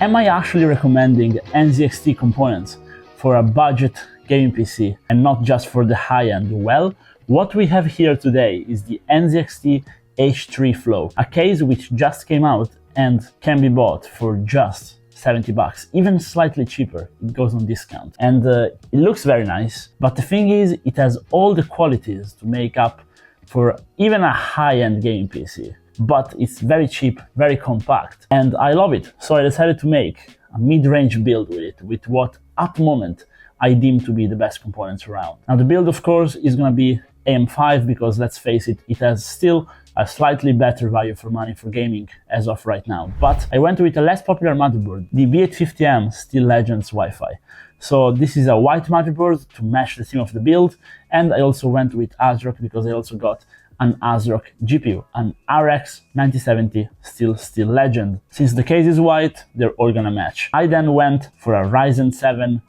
Am I actually recommending NZXT components for a budget gaming PC and not just for the high-end? Well, what we have here today is the NZXT H3 Flow, a case which just came out and can be bought for just 70 bucks, even slightly cheaper. It goes on discount. And it looks very nice, but the thing is, it has all the qualities to make up for even a high-end gaming PC. But it's very cheap, very compact, and I love it. So I decided to make a mid-range build with it, with what at the moment I deem to be the best components around. Now the build, of course, is gonna be AM5 because, let's face it, it has still a slightly better value for money for gaming as of right now. But I went with a less popular motherboard, the B850M Steel Legends Wi-Fi. So this is a white motherboard to match the theme of the build, and I also went with ASRock because I also got an ASRock GPU, an RX 9070 Steel Legend. Since the case is white, they're all gonna match. I then went for a Ryzen 7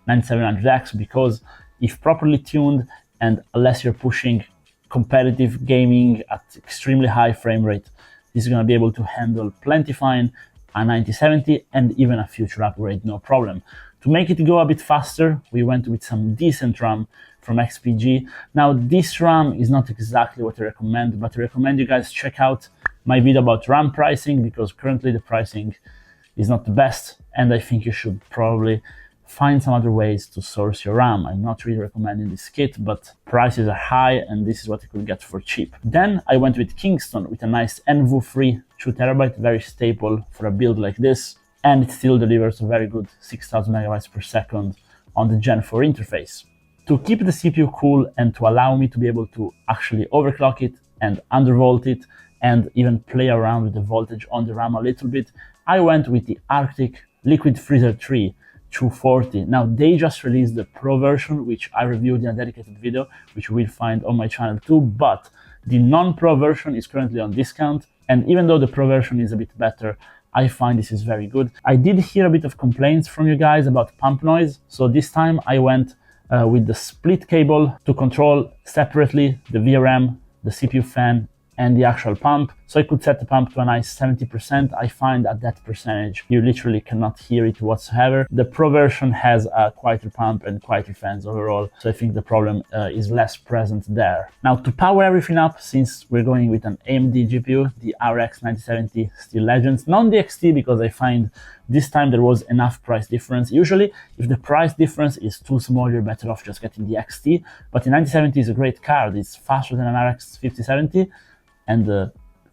9700X because if properly tuned and unless you're pushing competitive gaming at extremely high frame rate, this is gonna be able to handle plenty fine a 9070 and even a future upgrade, no problem. To make it go a bit faster, we went with some decent RAM from XPG. Now this RAM is not exactly what I recommend, but I recommend you guys check out my video about RAM pricing because currently the pricing is not the best, and I think you should probably find some other ways to source your RAM. I'm not really recommending this kit, but prices are high and this is what you could get for cheap. Then I went with Kingston with a nice NVU-free 2TB, very stable for a build like this, and it still delivers a very good 6000 megabytes per second on the Gen 4 interface. To keep the CPU cool and to allow me to be able to actually overclock it and undervolt it and even play around with the voltage on the RAM a little bit, I went with the Arctic Liquid Freezer 3 240. Now they just released the Pro version, which I reviewed in a dedicated video, which you will find on my channel too, but the non-Pro version is currently on discount, and even though the Pro version is a bit better, I find this is very good. I did hear a bit of complaints from you guys about pump noise, so this time I went with the split cable to control separately the VRM, the CPU fan, and the actual pump. So I could set the pump to a nice 70%. I find at that percentage, you literally cannot hear it whatsoever. The Pro version has a quieter pump and quieter fans overall, so I think the problem is less present there. Now to power everything up, since we're going with an AMD GPU, the RX 9070 Steel Legends, not the XT because I find this time there was enough price difference. Usually, if the price difference is too small, you're better off just getting the XT, but the 9070 is a great card. It's faster than an RX 5070, and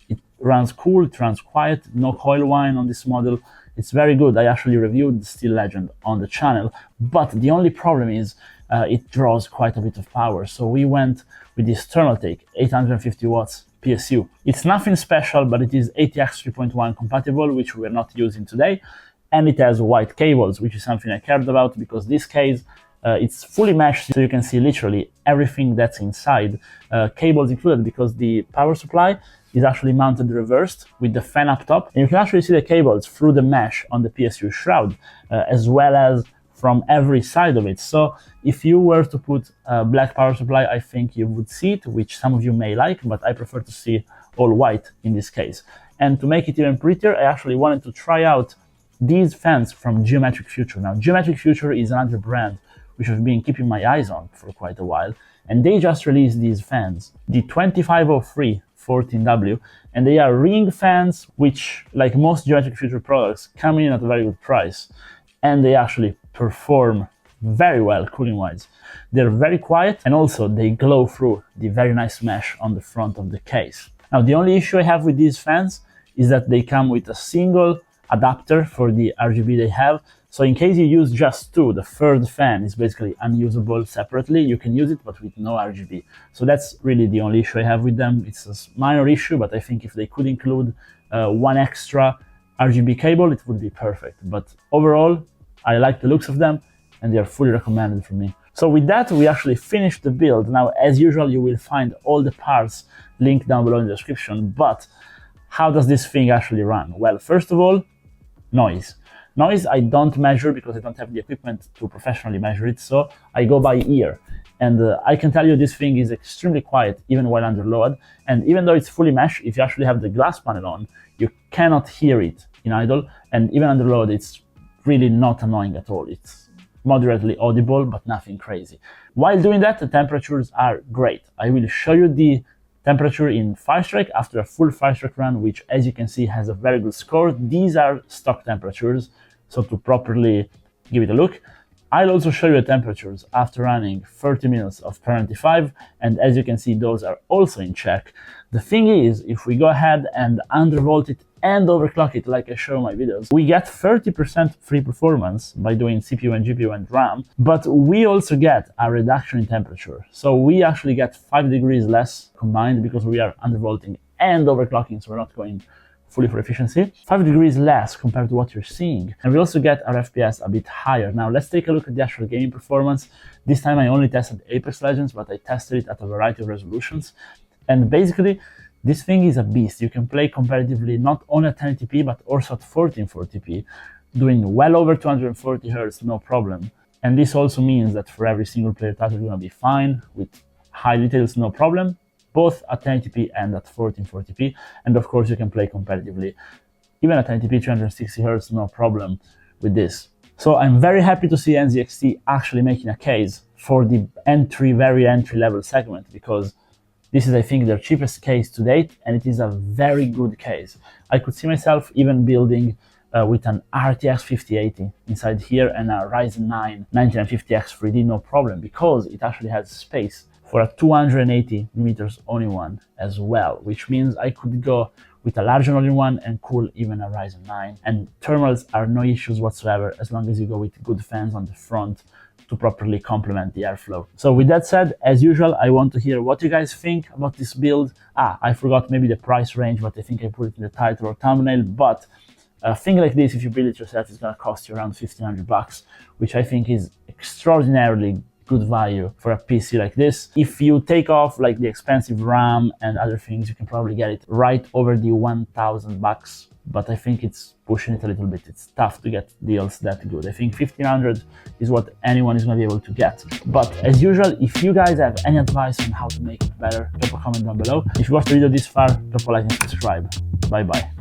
it runs cool, it runs quiet, no coil whine on this model. It's very good. I actually reviewed the Steel Legend on the channel, but the only problem is it draws quite a bit of power. So we went with this Thermaltake 850 watts PSU. It's nothing special, but it is ATX 3.1 compatible, which we're not using today, and it has white cables, which is something I cared about because this case, it's fully meshed, so you can see literally everything that's inside, cables included, because the power supply is actually mounted reversed with the fan up top, and you can actually see the cables through the mesh on the PSU shroud, as well as from every side of it. So if you were to put a black power supply, I think you would see it, which some of you may like, but I prefer to see all white in this case. And to make it even prettier, I actually wanted to try out these fans from Geometric Future. Now, Geometric Future is another brand which I've been keeping my eyes on for quite a while, and they just released these fans, the 2503 14W, and they are ring fans, which, like most Geometric Future products, come in at a very good price, and they actually perform very well cooling-wise. They're very quiet, and also they glow through the very nice mesh on the front of the case. Now, the only issue I have with these fans is that they come with a single adapter for the RGB they have. So in case you use just two, the third fan is basically unusable separately. You can use it, but with no RGB. So that's really the only issue I have with them. It's a minor issue, but I think if they could include one extra RGB cable, it would be perfect. But overall, I like the looks of them, and they are fully recommended for me. So with that, we actually finished the build. Now, as usual, you will find all the parts linked down below in the description, but how does this thing actually run? Well, first of all, noise. Noise I don't measure because I don't have the equipment to professionally measure it, so I go by ear. And I can tell you this thing is extremely quiet even while under load. And even though it's fully mesh, if you actually have the glass panel on, you cannot hear it in idle. And even under load, it's really not annoying at all. It's moderately audible, but nothing crazy. While doing that, the temperatures are great. I will show you the temperature in Firestrike after a full Firestrike run, which, as you can see, has a very good score. These are stock temperatures, so to properly give it a look. I'll also show you the temperatures after running 30 minutes of Priority 5, and as you can see, those are also in check. The thing is, if we go ahead and undervolt it and overclock it like I show in my videos, we get 30% free performance by doing CPU and GPU and RAM, but we also get a reduction in temperature. So we actually get 5 degrees less combined because we are undervolting and overclocking, so we're not going fully for efficiency. 5 degrees less compared to what you're seeing. And we also get our FPS a bit higher. Now let's take a look at the actual gaming performance. This time I only tested Apex Legends, but I tested it at a variety of resolutions. And basically, this thing is a beast. You can play comparatively not only at 1080p, but also at 1440p, doing well over 240 Hz, no problem. And this also means that for every single player title, you're gonna be fine with high details, no problem, both at 1080p and at 1440p. And of course, you can play competitively, even at 1080p, 360 Hz, no problem with this. So I'm very happy to see NZXT actually making a case for the very entry level segment, because this is, I think, their cheapest case to date, and it is a very good case. I could see myself even building with an RTX 5080 inside here and a Ryzen 9 9950X 3D, no problem, because it actually has space for a 280mm all-in-one as well, which means I could go with a larger all-in-one and cool even a Ryzen 9. And thermals are no issues whatsoever as long as you go with good fans on the front to properly complement the airflow. So with that said, as usual, I want to hear what you guys think about this build. I forgot maybe the price range, but I think I put it in the title or thumbnail. But a thing like this, if you build it yourself, it's gonna cost you around 1,500 bucks, which I think is extraordinarily good value for a PC like this. If you take off like the expensive RAM and other things, you can probably get it right over the 1,000 bucks. But I think it's pushing it a little bit. It's tough to get deals that good. I think 1,500 is what anyone is going to be able to get. But as usual, if you guys have any advice on how to make it better, drop a comment down below. If you watched the video this far, drop a like and subscribe. Bye bye.